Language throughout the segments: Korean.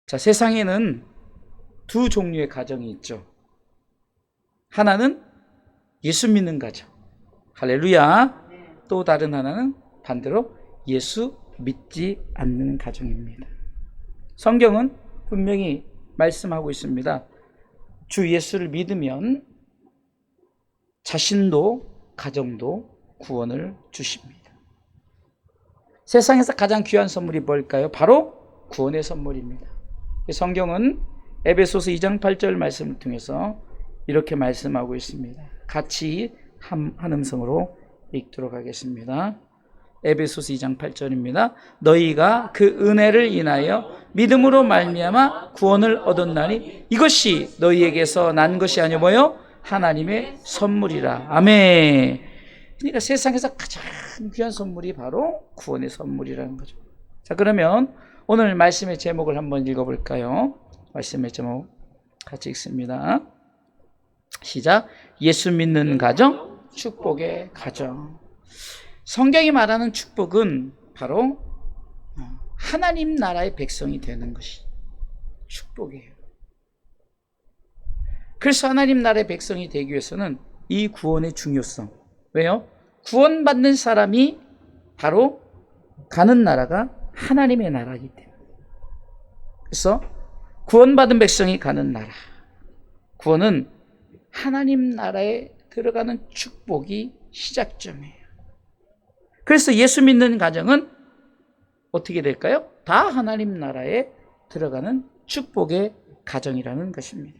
자, 세상에는 두 종류의 가정이 있죠. 하나는 예수 믿는 가정. 할렐루야. 또 다른 하나는 반대로 예수 믿지 않는 가정입니다. 성경은 분명히 말씀하고 있습니다. 주 예수를 믿으면 자신도 가정도 구원을 주십니다. 세상에서 가장 귀한 선물이 뭘까요? 바로 구원의 선물입니다. 성경은 에베소서 2장 8절 말씀을 통해서 이렇게 말씀하고 있습니다. 같이 한 음성으로 읽도록 하겠습니다. 에베소서 2장 8절입니다. 너희가 그 은혜를 인하여 믿음으로 말미암아 구원을 얻었나니 이것이 너희에게서 난 것이 아니요 뭐요? 하나님의 선물이라. 아멘. 그러니까 세상에서 가장 귀한 선물이 바로 구원의 선물이라는 거죠. 자, 그러면 오늘 말씀의 제목을 한번 읽어볼까요? 말씀의 제목 같이 읽습니다. 시작. 예수 믿는 가정, 축복의 가정. 성경이 말하는 축복은 바로 하나님 나라의 백성이 되는 것이 축복이에요. 그래서 하나님 나라의 백성이 되기 위해서는 이 구원의 중요성. 왜요? 구원받는 사람이 바로 가는 나라가 하나님의 나라이기 때문에. 그래서 구원받은 백성이 가는 나라. 구원은 하나님 나라에 들어가는 축복이 시작점이에요. 그래서 예수 믿는 가정은 어떻게 될까요? 다 하나님 나라에 들어가는 축복의 가정이라는 것입니다.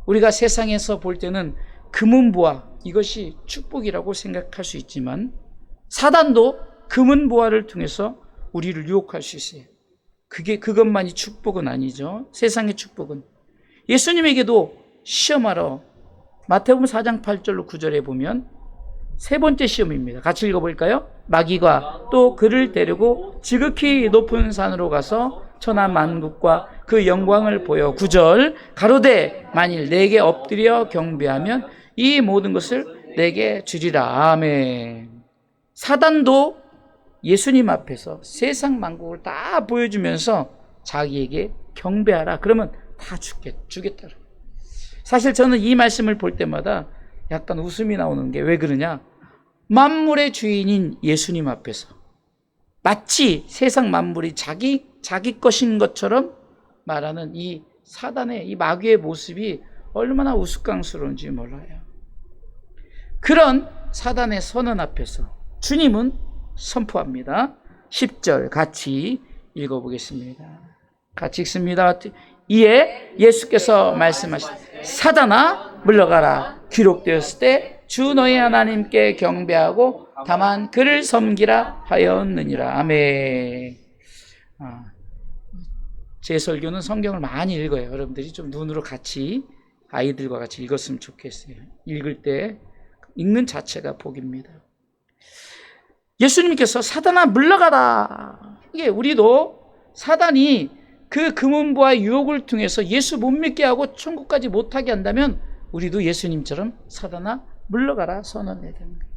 우리가 세상에서 볼 때는 금은보화, 이것이 축복이라고 생각할 수 있지만 사단도 금은보화를 통해서 우리를 유혹할 수 있어요. 그것만이 축복은 아니죠. 세상의 축복은. 예수님에게도 시험하러 마태복음 4장 8절로 9절에 보면 세 번째 시험입니다. 같이 읽어볼까요? 마귀가 또 그를 데리고 지극히 높은 산으로 가서 천하 만국과 그 영광을 보여 9절 가로되 만일 내게 엎드려 경배하면 이 모든 것을 내게 주리라. 아멘. 사단도 예수님 앞에서 세상 만국을 다 보여주면서 자기에게 경배하라. 그러면 다 주겠다. 사실 저는 이 말씀을 볼 때마다 약간 웃음이 나오는 게 왜 그러냐? 만물의 주인인 예수님 앞에서 마치 세상 만물이 자기 것인 것처럼 말하는 이 사단의 이 마귀의 모습이 얼마나 우스꽝스러운지 몰라요. 그런 사단의 선언 앞에서 주님은 선포합니다. 10절 같이 읽어보겠습니다. 같이 읽습니다. 이에 예수께서 말씀하시되 사단아 물러가라. 기록되었을 때 주 너희 하나님께 경배하고 다만 그를 섬기라 하였느니라. 아멘. 제 설교는 성경을 많이 읽어요. 여러분들이 좀 눈으로 같이 아이들과 같이 읽었으면 좋겠어요. 읽을 때 읽는 자체가 복입니다. 예수님께서 사단아 물러가라. 이게 우리도 사단이 그 금은보화의 유혹을 통해서 예수 못 믿게 하고 천국까지 못하게 한다면 우리도 예수님처럼 사단아 물러가라 선언해야 되는 거예요.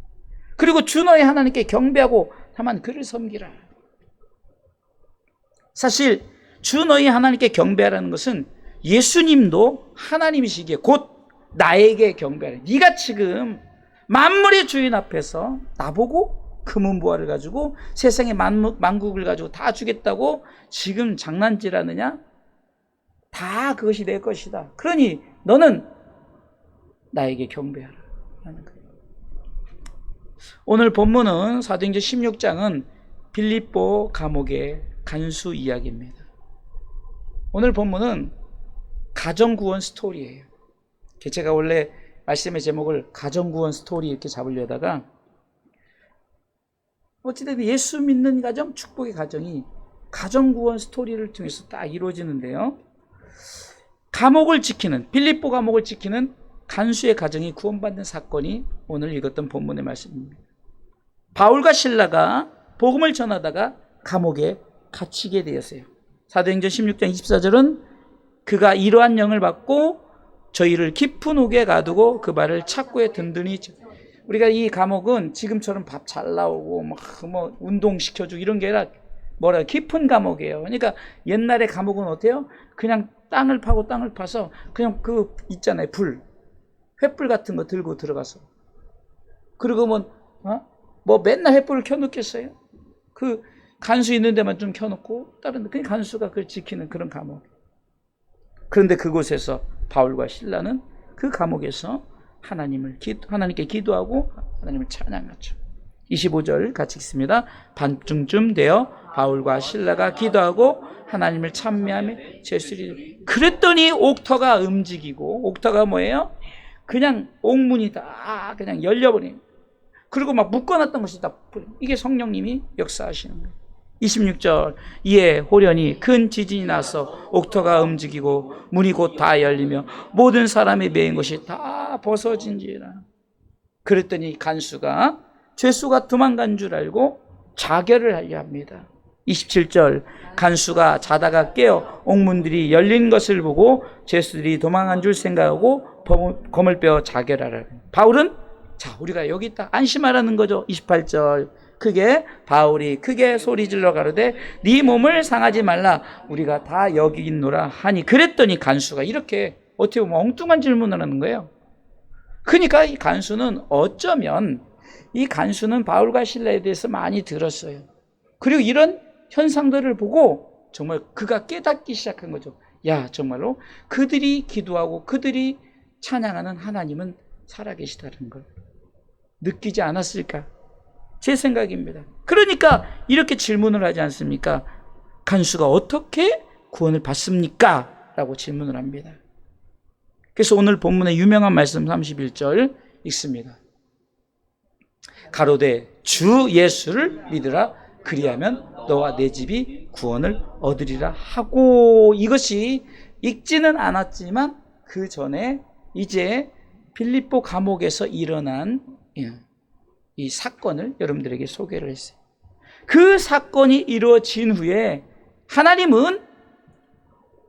그리고 주 너희 하나님께 경배하고 다만 그를 섬기라. 사실 주 너희 하나님께 경배하라는 것은 예수님도 하나님이시기에 곧 나에게 경배하라. 네가 지금 만물의 주인 앞에서 나보고 금은보화를 가지고 세상의 만국을 가지고 다 주겠다고 지금 장난질하느냐? 다 그것이 내 것이다. 그러니 너는 나에게 경배하라 하는 거예요. 오늘 본문은 사도행전 16장은 빌립보 감옥의 간수 이야기입니다. 오늘 본문은 가정구원 스토리예요. 제가 원래 말씀의 제목을 가정구원 스토리 이렇게 잡으려다가 어찌됐든 예수 믿는 가정, 축복의 가정이 가정구원 스토리를 통해서 딱 이루어지는데요. 감옥을 지키는, 빌립보 감옥을 지키는 간수의 가정이 구원받는 사건이 오늘 읽었던 본문의 말씀입니다. 바울과 실라가 복음을 전하다가 감옥에 갇히게 되었어요. 사도행전 16장 24절은 그가 이러한 영을 받고 저희를 깊은 옥에 가두고 그 발을 착고에 든든히. 우리가 이 감옥은 지금처럼 밥 잘 나오고 뭐 운동시켜주고 이런 게 아니라 뭐라 깊은 감옥이에요. 그러니까 옛날에 감옥은 어때요? 그냥 땅을 파고 땅을 파서 그냥 그 있잖아요. 횃불 같은 거 들고 들어가서. 그리고 뭐 맨날 횃불을 켜놓겠어요? 그 간수 있는 데만 좀 켜놓고 다른 데 그냥 간수가 그걸 지키는 그런 감옥. 그런데 그곳에서 바울과 실라는 그 감옥에서 하나님께 기도하고 하나님을 찬양하죠. 25절 같이 읽습니다. 밤중쯤 되어 바울과 실라가 기도하고 하나님을 찬미하며 제수리. 그랬더니 옥터가 움직이고, 옥터가 뭐예요? 그냥 옥문이 다 그냥 열려버린, 그리고 막 묶어놨던 것이 다 이게 성령님이 역사하시는 거예요. 26절 이에 호련히 큰 지진이 나서 옥터가 움직이고 문이 곧 다 열리며 모든 사람이 매인 것이 다 벗어진지라. 그랬더니 간수가 죄수가 도망간 줄 알고 자결을 하려 합니다. 27절 간수가 자다가 깨어 옥문들이 열린 것을 보고 죄수들이 도망간 줄 생각하고 검을 빼어 자결하라. 바울은 자, 우리가 여기 있다 안심하라는 거죠. 28절 바울이 크게 소리질러 가로되 네 몸을 상하지 말라 우리가 다 여기 있노라 하니, 그랬더니 간수가 이렇게 어떻게 보면 엉뚱한 질문을 하는 거예요. 그러니까 이 간수는 어쩌면 이 간수는 바울과 실라에 대해서 많이 들었어요. 그리고 이런 현상들을 보고 정말 그가 깨닫기 시작한 거죠. 야, 정말로 그들이 기도하고 그들이 찬양하는 하나님은 살아계시다는 걸 느끼지 않았을까? 제 생각입니다. 그러니까 이렇게 질문을 하지 않습니까? 간수가 어떻게 구원을 받습니까? 라고 질문을 합니다. 그래서 오늘 본문의 유명한 말씀 31절 읽습니다. 가로되 주 예수를 믿으라 그리하면 너와 내 집이 구원을 얻으리라 하고, 이것이 읽지는 않았지만 그 전에 이제 빌립보 감옥에서 일어난 이 사건을 여러분들에게 소개를 했어요. 그 사건이 이루어진 후에 하나님은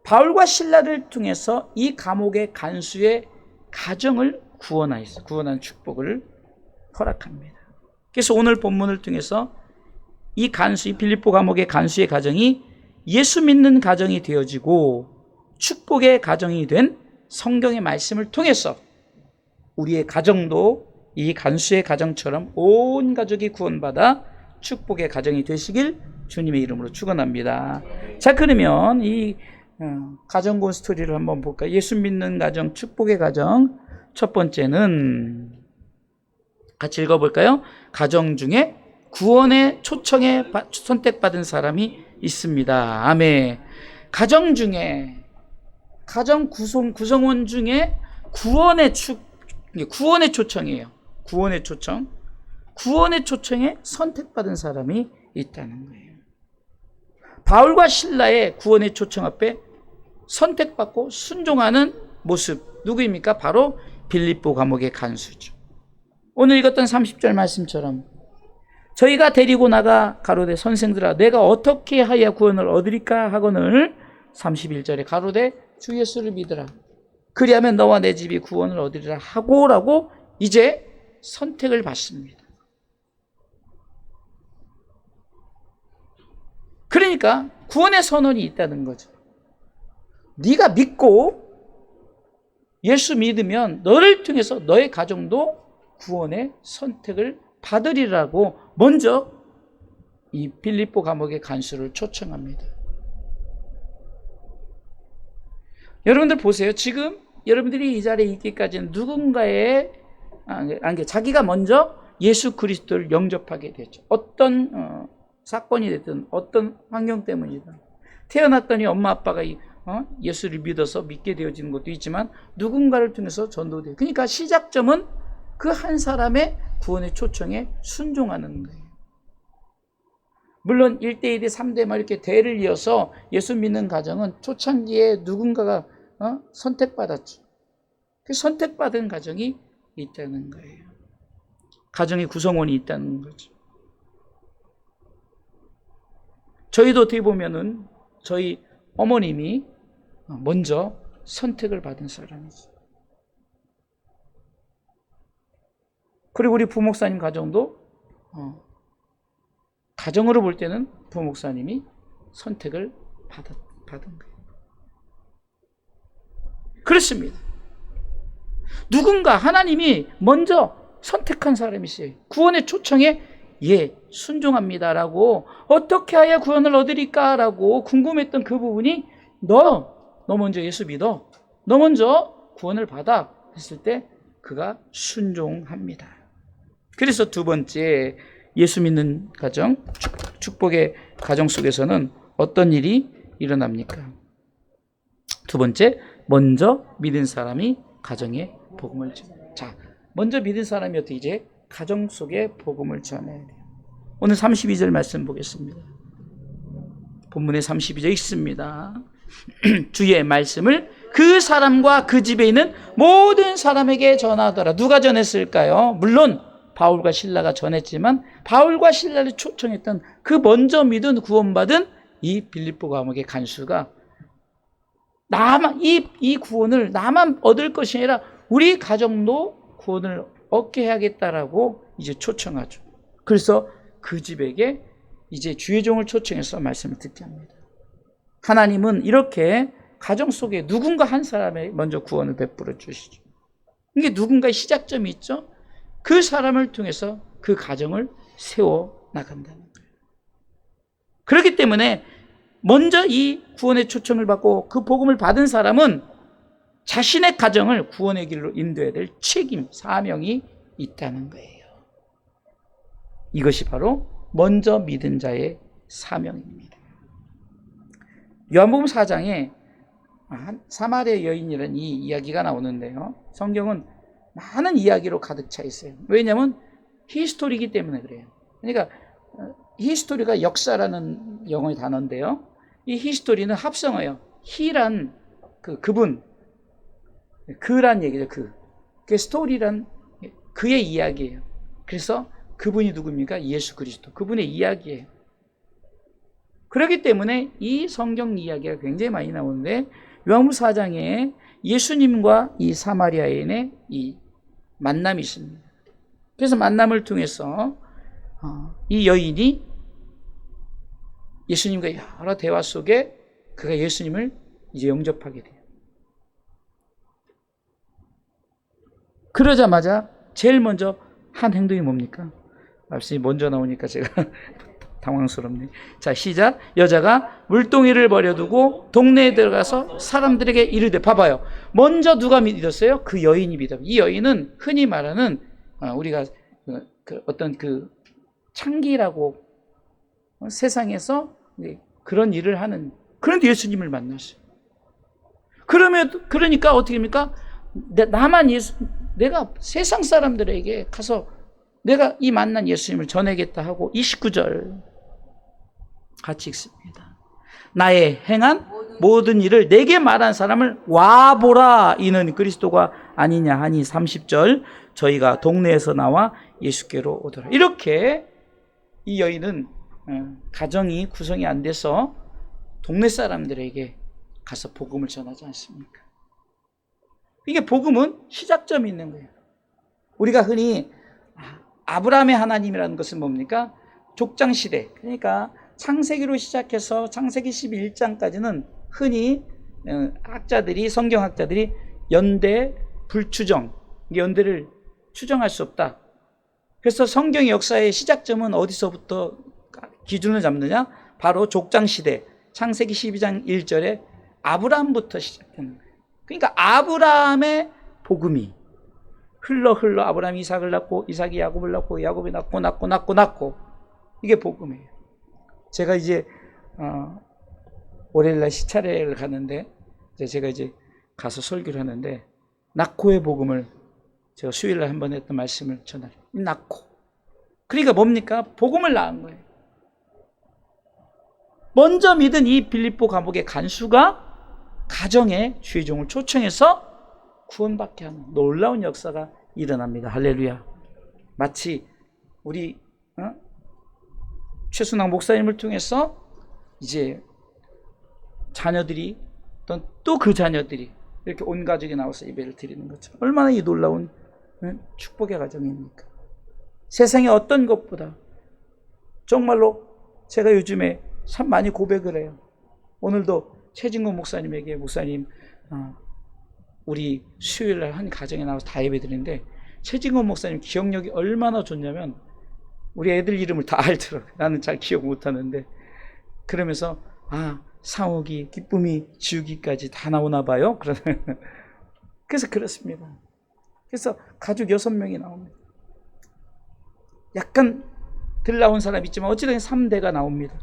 바울과 실라를 통해서 이 감옥의 간수의 가정을 구원한 축복을 허락합니다. 그래서 오늘 본문을 통해서 이 빌립보 감옥의 간수의 가정이 예수 믿는 가정이 되어지고 축복의 가정이 된 성경의 말씀을 통해서 우리의 가정도 이 간수의 가정처럼 온 가족이 구원받아 축복의 가정이 되시길 주님의 이름으로 축원합니다. 자, 그러면 이 가정 구원 스토리를 한번 볼까요? 예수 믿는 가정, 축복의 가정. 첫 번째는 같이 읽어볼까요? 가정 중에 구원의 초청에 선택받은 사람이 있습니다. 아멘. 가정 구성원 중에 구원의 초청이에요. 구원의 초청에 선택받은 사람이 있다는 거예요. 바울과 실라의 구원의 초청 앞에 선택받고 순종하는 모습, 누구입니까? 바로 빌립보 감옥의 간수죠. 오늘 읽었던 30절 말씀처럼 저희가 데리고 나가 가로되 선생들아 내가 어떻게 하여 구원을 얻으리까 하거늘 31절에 가로되 주 예수를 믿으라 그리하면 너와 내 집이 구원을 얻으리라 하고라고 이제 선택을 받습니다. 그러니까 구원의 선언이 있다는 거죠. 네가 믿고 예수 믿으면 너를 통해서 너의 가정도 구원의 선택을 받으리라고 먼저 이 빌립보 감옥의 간수를 초청합니다. 여러분들 보세요. 지금 여러분들이 이 자리에 있기까지는 누군가의 자기가 먼저 예수 그리스도를 영접하게 되죠. 어떤 사건이 됐든 어떤 환경 때문이든 태어났더니 엄마 아빠가 예수를 믿어서 믿게 되어지는 것도 있지만 누군가를 통해서 전도돼요. 그러니까 시작점은 그 한 사람의 구원의 초청에 순종하는 거예요. 물론 1대, 2대, 3대 막 이렇게 대를 이어서 예수 믿는 가정은 초창기에 누군가가 선택받았죠. 그 선택받은 가정이 있다는 거예요. 가정의 구성원이 있다는 거죠. 저희도 어떻게 보면은 저희 어머님이 먼저 선택을 받은 사람이죠. 그리고 우리 부목사님 가정도 가정으로 볼 때는 부목사님이 선택을 받은 거예요. 그렇습니다. 누군가 하나님이 먼저 선택한 사람이 있어요. 구원의 초청에 순종합니다라고, 어떻게 하여 구원을 얻으리까라고 궁금했던 그 부분이 너 먼저 예수 믿어. 너 먼저 구원을 받아. 했을 때 그가 순종합니다. 그래서 두 번째, 예수 믿는 가정, 축복의 가정 속에서는 어떤 일이 일어납니까? 두 번째, 먼저 믿은 사람이 가정에 복음을 전해요. 자, 먼저 믿은 사람이 어떻게 이제 가정 속에 복음을 전해야 돼요. 오늘 32절 말씀 보겠습니다. 본문에 32절 있습니다. 주의 말씀을 그 사람과 그 집에 있는 모든 사람에게 전하더라. 누가 전했을까요? 물론 바울과 실라가 전했지만 바울과 실라를 초청했던 그 먼저 믿은 구원받은 이 빌립보 감옥의 간수가 나만 이 구원을 나만 얻을 것이 아니라 우리 가정도 구원을 얻게 해야겠다라고 이제 초청하죠. 그래서 그 집에게 이제 주의 종을 초청해서 말씀을 듣게 합니다. 하나님은 이렇게 가정 속에 누군가 한 사람에 먼저 구원을 베풀어 주시죠. 이게 누군가의 시작점이 있죠. 그 사람을 통해서 그 가정을 세워 나간다는 거예요. 그렇기 때문에 먼저 이 구원의 초청을 받고 그 복음을 받은 사람은 자신의 가정을 구원의 길로 인도해야 될 책임, 사명이 있다는 거예요. 이것이 바로 먼저 믿은 자의 사명입니다. 요한복음 4장에 사마리아 여인이라는 이 이야기가 나오는데요. 성경은 많은 이야기로 가득 차 있어요. 왜냐하면 히스토리이기 때문에 그래요. 그러니까 히스토리가 역사라는 영어의 단어인데요. 이 히스토리는 합성어예요. 히란 그분, 그란 얘기죠. 그 스토리란 그의 이야기예요. 그래서 그분이 누굽니까? 예수 그리스도. 그분의 이야기예요. 그렇기 때문에 이 성경 이야기가 굉장히 많이 나오는데 요한복음 4장에 예수님과 이 사마리아인의 이 만남이 있습니다. 그래서 만남을 통해서 이 여인이 예수님과 여러 대화 속에 그가 예수님을 이제 영접하게 돼요. 그러자마자 제일 먼저 한 행동이 뭡니까? 말씀이 먼저 나오니까 제가 당황스럽네. 자, 시작. 여자가 물동이를 버려두고 동네에 들어가서 사람들에게 이르되, 봐봐요. 먼저 누가 믿었어요? 그 여인이 믿어요. 이 여인은 흔히 말하는 우리가 어떤 그 창기라고 세상에서 그런 일을 하는, 그런데 예수님을 만났어요. 그러니까 어떻게 합니까? 내가 세상 사람들에게 가서 내가 이 만난 예수님을 전하겠다 하고 29절 같이 읽습니다. 나의 행한 모든 일을 내게 말한 사람을 와보라. 이는 그리스도가 아니냐 하니 30절 저희가 동네에서 나와 예수께로 오더라. 이렇게 이 여인은 가정이 구성이 안 돼서 동네 사람들에게 가서 복음을 전하지 않습니까? 이게 복음은 시작점이 있는 거예요. 우리가 흔히 아브라함의 하나님이라는 것은 뭡니까? 족장시대, 그러니까 창세기로 시작해서 창세기 11장까지는 흔히 성경학자들이 연대 불추정, 연대를 추정할 수 없다. 그래서 성경의 역사의 시작점은 어디서부터 기준을 잡느냐? 바로 족장시대, 창세기 12장 1절에 아브라함부터 시작되는 거예요. 그러니까 아브라함의 복음이 흘러 아브라함이 이삭을 낳고 이삭이 야곱을 낳고 야곱이 낳고 이게 복음이에요. 제가 이제 월요일날 시차례를 가는데 제가 이제 가서 설교를 하는데 낳고의 복음을 제가 수요일날 한번 했던 말씀을 전하려. 낳고. 그러니까 뭡니까? 복음을 낳은 거예요. 먼저 믿은 이 빌립보 감옥의 간수가 가정에 주의 종을 초청해서 구원받게 하는 놀라운 역사가 일어납니다. 할렐루야. 마치 우리 최순학 목사님을 통해서 이제 자녀들이 또 그 자녀들이 이렇게 온 가족이 나와서 예배를 드리는 것처럼 얼마나 이 놀라운 축복의 가정입니까? 세상의 어떤 것보다 정말로 제가 요즘에 참 많이 고백을 해요. 오늘도 최진건 목사님에게 목사님 우리 수요일날 한 가정에 나와서 다 예배드리는데 최진건 목사님 기억력이 얼마나 좋냐면 우리 애들 이름을 다 알더라고요. 나는 잘 기억 못하는데 그러면서 상욱이, 기쁨이, 지우기까지 다 나오나 봐요. 그래서 그렇습니다. 그래서 가족 6명이 나옵니다. 약간 덜 나온 사람 있지만 어찌든 3대가 나옵니다.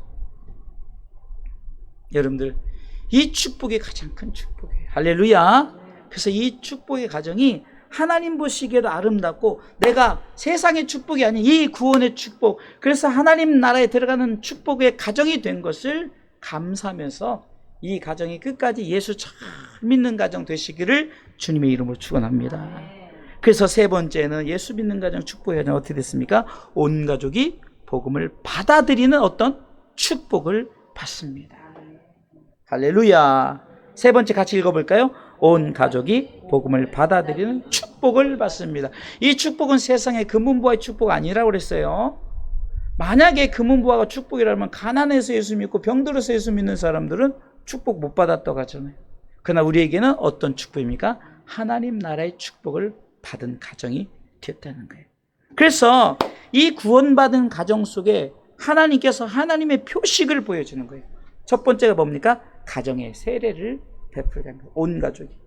여러분들 이 축복이 가장 큰 축복이에요. 할렐루야. 그래서 이 축복의 가정이 하나님 보시기에도 아름답고 내가 세상의 축복이 아닌 이 구원의 축복, 그래서 하나님 나라에 들어가는 축복의 가정이 된 것을 감사하면서 이 가정이 끝까지 예수 잘 믿는 가정 되시기를 주님의 이름으로 축원합니다. 그래서 세 번째는 예수 믿는 가정 축복의 가정 어떻게 됐습니까? 온 가족이 복음을 받아들이는 어떤 축복을 받습니다. 할렐루야. 세 번째 같이 읽어볼까요? 온 가족이 복음을 받아들이는 축복을 받습니다. 이 축복은 세상의 금은부와의 축복 아니라고 그랬어요. 만약에 금은부와가 축복이라면 가난해서 예수 믿고 병들어서 예수 믿는 사람들은 축복 못 받았다고 하잖아요. 그러나 우리에게는 어떤 축복입니까? 하나님 나라의 축복을 받은 가정이 됐다는 거예요. 그래서 이 구원받은 가정 속에 하나님께서 하나님의 표식을 보여주는 거예요. 첫 번째가 뭡니까? 가정의 세례를 베풀게 합니다. 온 가족이.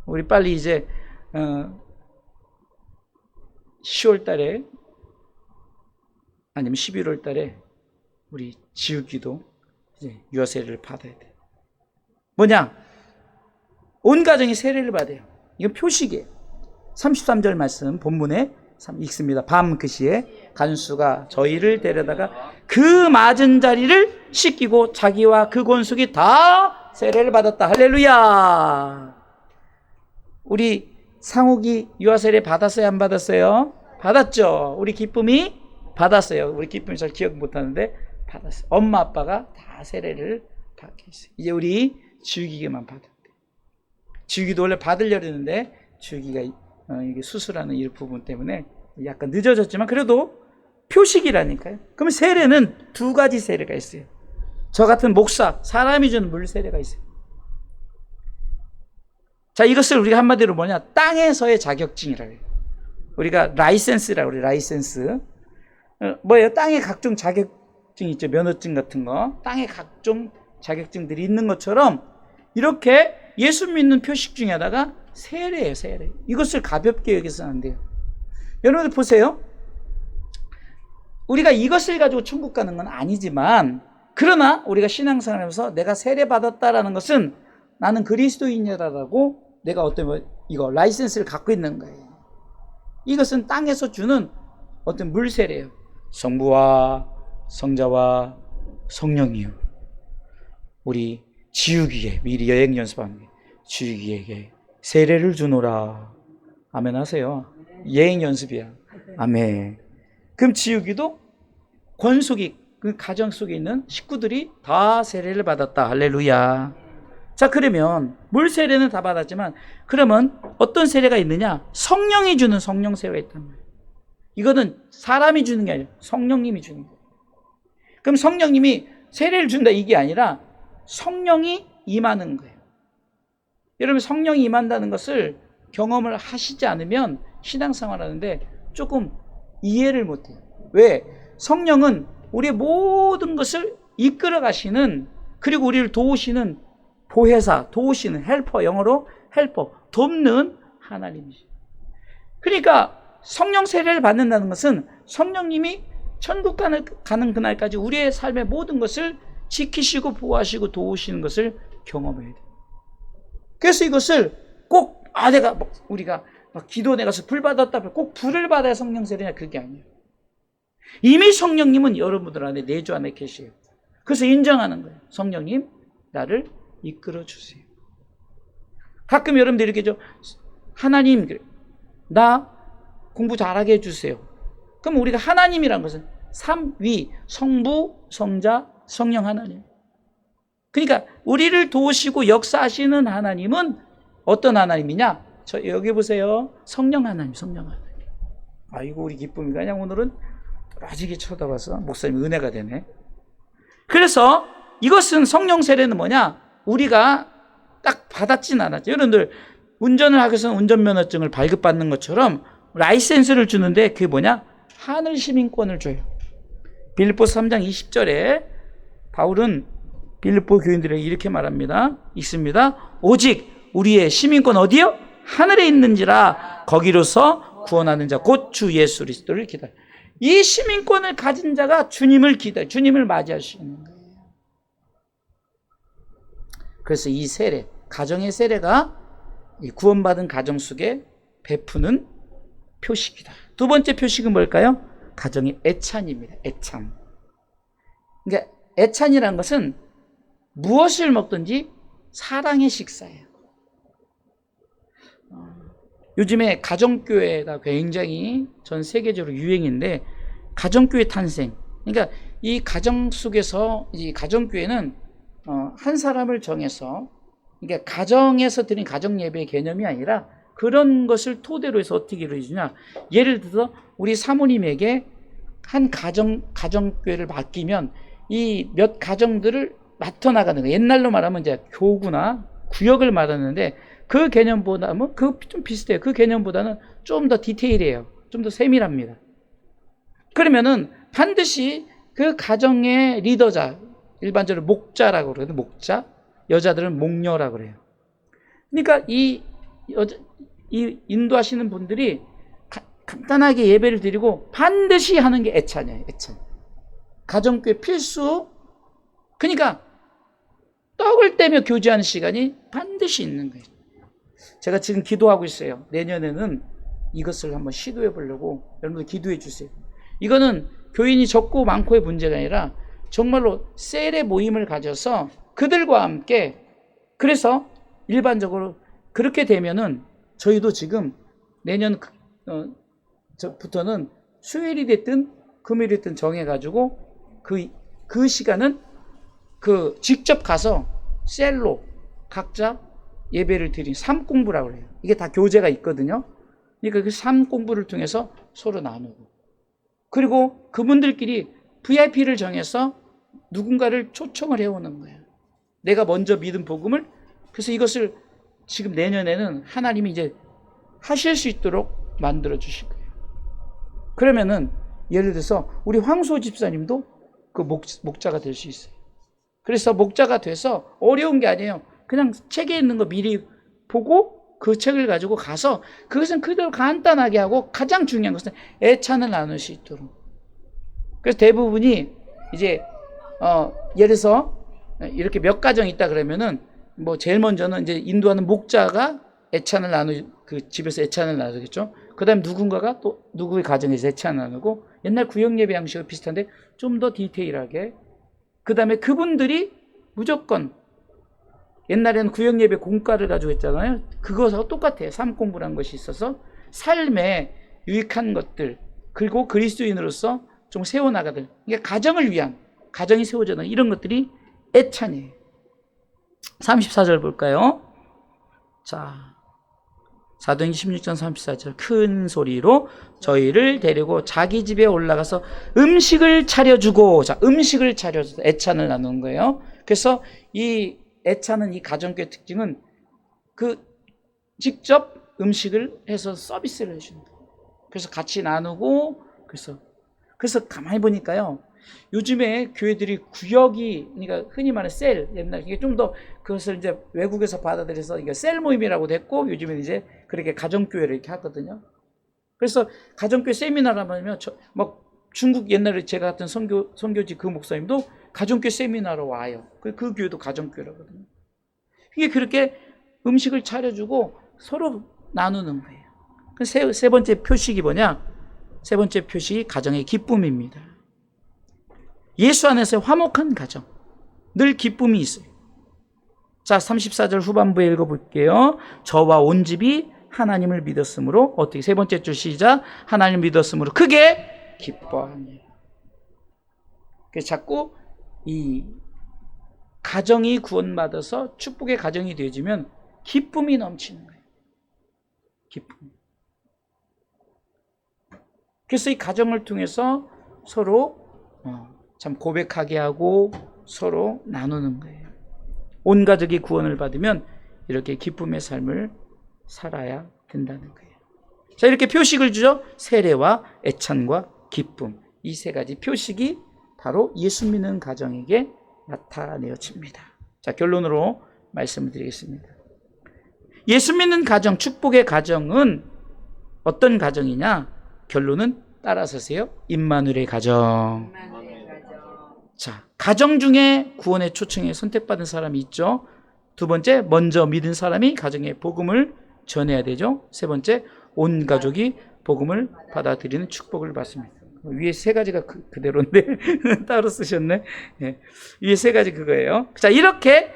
우리 빨리 이제 10월 달에 아니면 11월 달에 우리 지우기도 이제 유아 세례를 받아야 돼. 뭐냐? 온 가정이 세례를 받아요. 이건 표식이에요. 33절 말씀 본문에 읽습니다. 밤 그 시에 간수가 저희를 데려다가 그 맞은 자리를 씻기고 자기와 그 권속이 다 세례를 받았다. 할렐루야. 우리 상욱이 유아 세례 받았어요? 안 받았어요? 받았죠. 우리 기쁨이 받았어요. 우리 기쁨이 잘 기억 못하는데 받았어요. 엄마 아빠가 다 세례를 받게 했어요. 이제 우리 지우기만 받았대. 지우기도 원래 받으려고 했는데 지우기가 이게 수술하는 이 부분 때문에 약간 늦어졌지만 그래도 표식이라니까요. 그럼 세례는 두 가지 세례가 있어요. 저 같은 목사, 사람이 주는 물 세례가 있어요. 자, 이것을 우리가 한마디로 뭐냐? 땅에서의 자격증이라고 해요. 우리가 라이센스라고 그래요. 라이센스. 뭐예요? 땅에 각종 자격증 있죠. 면허증 같은 거. 땅에 각종 자격증들이 있는 것처럼 이렇게 예수 믿는 표식 중에 하나가 세례예요. 세례. 이것을 가볍게 여기서는 안 돼요. 여러분들 보세요. 우리가 이것을 가지고 천국 가는 건 아니지만 그러나 우리가 신앙생활하면서 내가 세례 받았다라는 것은 나는 그리스도인이라고 내가 이거 라이센스를 갖고 있는 거예요. 이것은 땅에서 주는 어떤 물세례예요. 성부와 성자와 성령이요. 우리 지우기에 미리 여행 연습하는 게 지우기에게 세례를 주노라. 아멘 하세요. 여행 연습이야. 아멘. 그럼 지우기도 권속이 그 가정 속에 있는 식구들이 다 세례를 받았다. 할렐루야. 자, 그러면 물 세례는 다 받았지만 그러면 어떤 세례가 있느냐? 성령이 주는 성령 세례가 있단 말이에요. 이거는 사람이 주는 게 아니라 성령님이 주는 거예요. 그럼 성령님이 세례를 준다 이게 아니라 성령이 임하는 거예요. 여러분 성령이 임한다는 것을 경험을 하시지 않으면 신앙생활 하는데 조금 이해를 못해요. 왜? 성령은 우리의 모든 것을 이끌어 가시는 그리고 우리를 도우시는 보혜사, 도우시는 헬퍼, 영어로 헬퍼, 돕는 하나님이죠. 그러니까 성령 세례를 받는다는 것은 성령님이 천국 가는 그날까지 우리의 삶의 모든 것을 지키시고 보호하시고 도우시는 것을 경험해야 돼요. 그래서 이것을 꼭 우리가 기도 내가서 불 받았다 꼭 불을 받아야 성령 세례냐 그게 아니에요. 이미 성령님은 여러분들 안에 내주 안에 계세요. 그래서 인정하는 거예요. 성령님 나를 이끌어 주세요. 가끔 여러분들 이렇게 하나님 나 공부 잘하게 해주세요. 그럼 우리가 하나님이란 것은 삼위 성부 성자 성령 하나님. 그러니까 우리를 도우시고 역사하시는 하나님은 어떤 하나님이냐? 여기 보세요. 성령 하나님, 성령 하나님. 아이고 우리 기쁨이가 그냥 오늘은 빠지게 쳐다봐서 목사님 은혜가 되네. 그래서 이것은 성령 세례는 뭐냐? 우리가 딱 받았진 않았죠. 여러분들 운전을 하기 위해서는 운전면허증을 발급받는 것처럼 라이센스를 주는데 그게 뭐냐? 하늘 시민권을 줘요. 빌립보서 3장 20절에 바울은 빌립보 교인들에게 이렇게 말합니다. 있습니다. 오직 우리의 시민권 어디요? 하늘에 있는지라 거기로서 구원하는 자 곧 주 예수 그리스도를 기다려. 이 시민권을 가진 자가 주님을 기다려, 주님을 맞이할 수 있는 거예요. 그래서 이 세례, 가정의 세례가 이 구원받은 가정 속에 베푸는 표식이다. 두 번째 표식은 뭘까요? 가정의 애찬입니다. 애찬. 그러니까 애찬이라는 것은 무엇을 먹든지 사랑의 식사예요. 요즘에 가정교회가 굉장히 전 세계적으로 유행인데, 가정교회 탄생. 그러니까 이 가정 속에서 이 가정교회는 한 사람을 정해서, 그러니까 가정에서 드린 가정 예배의 개념이 아니라 그런 것을 토대로 해서 어떻게 이루어지냐. 예를 들어서 우리 사모님에게 한 가정교회를 맡기면 이 몇 가정들을 맡아나가는 거예요. 옛날로 말하면 이제 교구나 구역을 말하는데 그 개념보다는 좀 비슷해요. 그 개념보다는 좀 더 디테일해요. 좀 더 세밀합니다. 그러면은 반드시 그 가정의 리더자, 일반적으로 목자라고 그러거든요. 목자. 여자들은 목녀라고 그래요. 그러니까 이 인도하시는 분들이 간단하게 예배를 드리고 반드시 하는 게 애찬이에요. 애찬. 가정교회 필수. 그러니까 떡을 떼며 교제하는 시간이 반드시 있는 거예요. 제가 지금 기도하고 있어요. 내년에는 이것을 한번 시도해 보려고. 여러분들 기도해 주세요. 이거는 교인이 적고 많고의 문제가 아니라 정말로 세례 모임을 가져서 그들과 함께, 그래서 일반적으로 그렇게 되면은 저희도 지금 내년 부터는 수요일이 됐든 금요일이 됐든 정해가지고 그 시간은 직접 가서 셀로 각자 예배를 드린 삶 공부라고 그래요. 이게 다 교재가 있거든요. 그러니까 그 삶 공부를 통해서 서로 나누고, 그리고 그분들끼리 VIP를 정해서 누군가를 초청을 해오는 거예요. 내가 먼저 믿은 복음을. 그래서 이것을 지금 내년에는 하나님이 이제 하실 수 있도록 만들어 주실 거예요. 그러면은 예를 들어서 우리 황소 집사님도 그 목자가 될 수 있어요. 그래서 목자가 돼서 어려운 게 아니에요. 그냥 책에 있는 거 미리 보고 그 책을 가지고 가서 그것은 그대로 간단하게 하고, 가장 중요한 것은 애찬을 나눌 수 있도록. 그래서 대부분이 이제 예를 들어서 이렇게 몇 가정 있다 그러면은 뭐 제일 먼저는 이제 인도하는 목자가 애찬을 그 집에서 애찬을 나누겠죠. 그 다음에 누군가가 또 누구의 가정에서 애찬을 나누고, 옛날 구역 예배 양식과 비슷한데 좀 더 디테일하게. 그 다음에 그분들이 무조건, 옛날에는 구역 예배 공과를 가지고 했잖아요. 그것하고 똑같아요. 삶 공부라는 것이 있어서 삶에 유익한 것들, 그리고 그리스도인으로서 좀 세워나가들, 이게 가정을 위한, 가정이 세워져는 이런 것들이 애찬이에요. 34절 볼까요? 자, 사도행전 16장 34절. 큰 소리로 저희를 데리고 자기 집에 올라가서 음식을 차려주고, 자, 음식을 차려줘서 애찬을 나누는 거예요. 그래서 이 애찬은, 이 가정교회 특징은 직접 음식을 해서 서비스를 해주는 거예요. 그래서 같이 나누고, 그래서 가만히 보니까요, 요즘에 교회들이 구역이, 그러니까 흔히 말하는 셀, 옛날 이게 좀 더 그것을 이제 외국에서 받아들여서 이게 셀 모임이라고 됐고, 요즘에 이제 그렇게 가정교회를 이렇게 하거든요. 그래서 가정교회 세미나를 하면 막 중국 옛날에 제가 갔던 선교지 그 목사님도 가정교회 세미나로 와요. 그 교회도 가정교회라거든요. 이게 그렇게 음식을 차려주고 서로 나누는 거예요. 세 번째 표식이 뭐냐? 세 번째 표식이 가정의 기쁨입니다. 예수 안에서의 화목한 가정, 늘 기쁨이 있어요. 자, 34절 후반부에 읽어볼게요. 저와 온 집이 하나님을 믿었으므로, 어떻게, 세 번째 줄 시작. 하나님을 믿었으므로 크게 기뻐하니라. 그래서 자꾸 이 가정이 구원받아서 축복의 가정이 되어지면 기쁨이 넘치는 거예요. 기쁨. 그래서 이 가정을 통해서 서로 참 고백하게 하고 서로 나누는 거예요. 온 가족이 구원을 받으면 이렇게 기쁨의 삶을 살아야 된다는 거예요. 자, 이렇게 표식을 주죠. 세례와 애찬과 기쁨. 이 세 가지 표식이 바로 예수 믿는 가정에게 나타내어집니다. 자, 결론으로 말씀을 드리겠습니다. 예수 믿는 가정, 축복의 가정은 어떤 가정이냐? 결론은 따라서세요. 임마누엘의 가정. 자, 가정 중에 구원의 초청에 선택받은 사람이 있죠. 두 번째, 먼저 믿은 사람이 가정에 복음을 전해야 되죠. 세 번째, 온 가족이 복음을 받아들이는 축복을 받습니다. 위에 세 가지가 그대로인데 따로 쓰셨네. 예. 위에 세 가지 그거예요. 자, 이렇게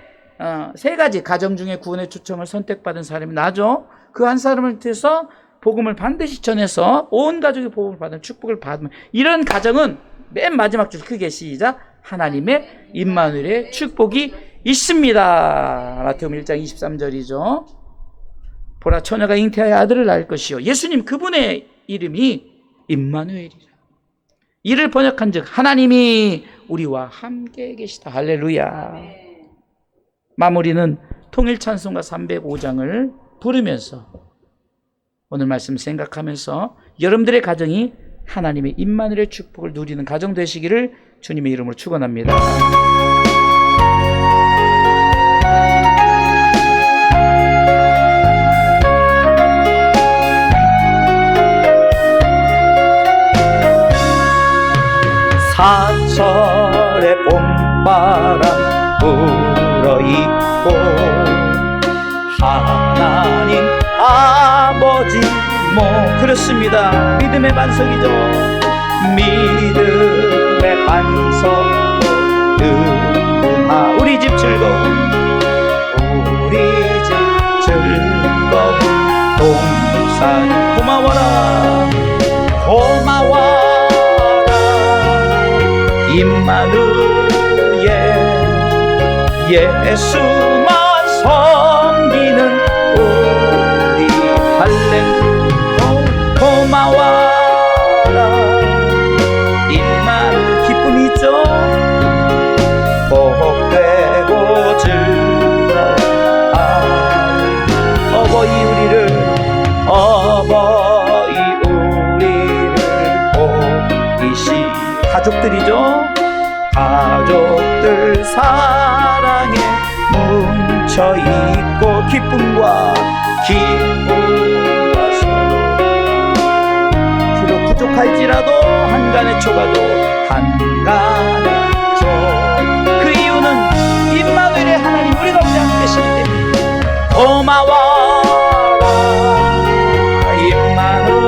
세 가지 가정 중에 구원의 초청을 선택받은 사람이 나죠. 그 한 사람을 통해서 복음을 반드시 전해서 온 가족이 복음을 받은 축복을 받으면, 이런 가정은 맨 마지막 줄 크게 시작, 하나님의 임마누엘의 축복이 있습니다. 마태복음 1장 23절이죠. 보라, 처녀가 잉태하여 아들을 낳을 것이요 예수님 그분의 이름이 임마누엘이라. 이를 번역한 즉 하나님이 우리와 함께 계시다. 할렐루야. 마무리는 통일 찬송가 305장을 부르면서 오늘 말씀 생각하면서 여러분들의 가정이 하나님의 임마누엘의 축복을 누리는 가정 되시기를 주님의 이름으로 축원합니다. 사철의 봄바람 불어있고 하나님 아버지 그렇습니다. 믿음의 반석이죠. 믿음의 반석도 우리 집 즐거운 동산 고마워라 임마누엘 예수만 섬기는 우리 할렐루야 고마워라 임마누엘 기쁨이 있죠. 복되고 즐거운 어버이 우리를 보이시 가족들이죠. 가족들 사랑에 뭉쳐있고 기쁨과 서로 비록 부족할지라도 한간의 초가도 한간의 초. 그 이유는 임마누엘의 하나님 우리 가운데 함께 계시기 때문에 고마워라 임마누엘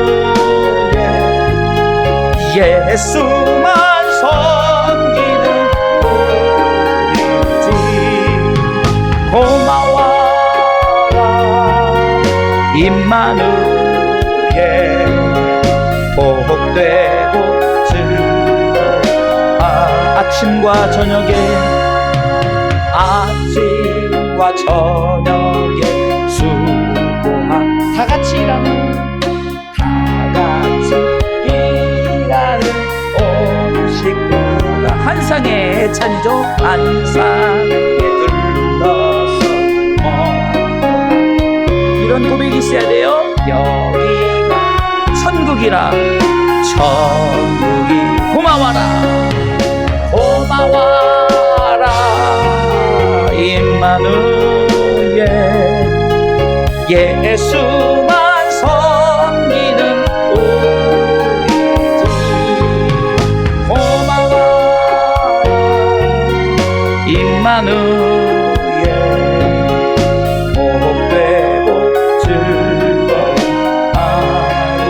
예수만 섬기는 우리 집 고마워라 임마누엘 복되고 즐거운 아침과 저녁에 수고한 다같이 일하는 온 식구가 한상의 찬이죠. 한상에 둘러서 이런 고백이 있어야 돼요. 여기가 천국이라 천국이 고마워라 임마누엘 예수만 섬기는 우리 집 고마워라 임마누엘 복되고 즐거운 하루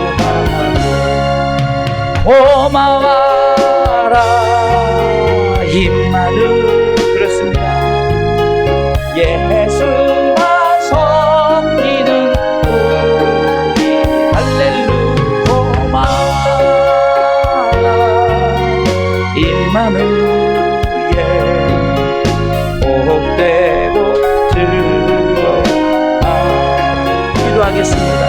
고마워라 임마누엘 그렇습니다. 예수만 섬기는 우리 할렐루야 고마워라 임마누엘 복되고 즐거운 하루 기도하겠습니다.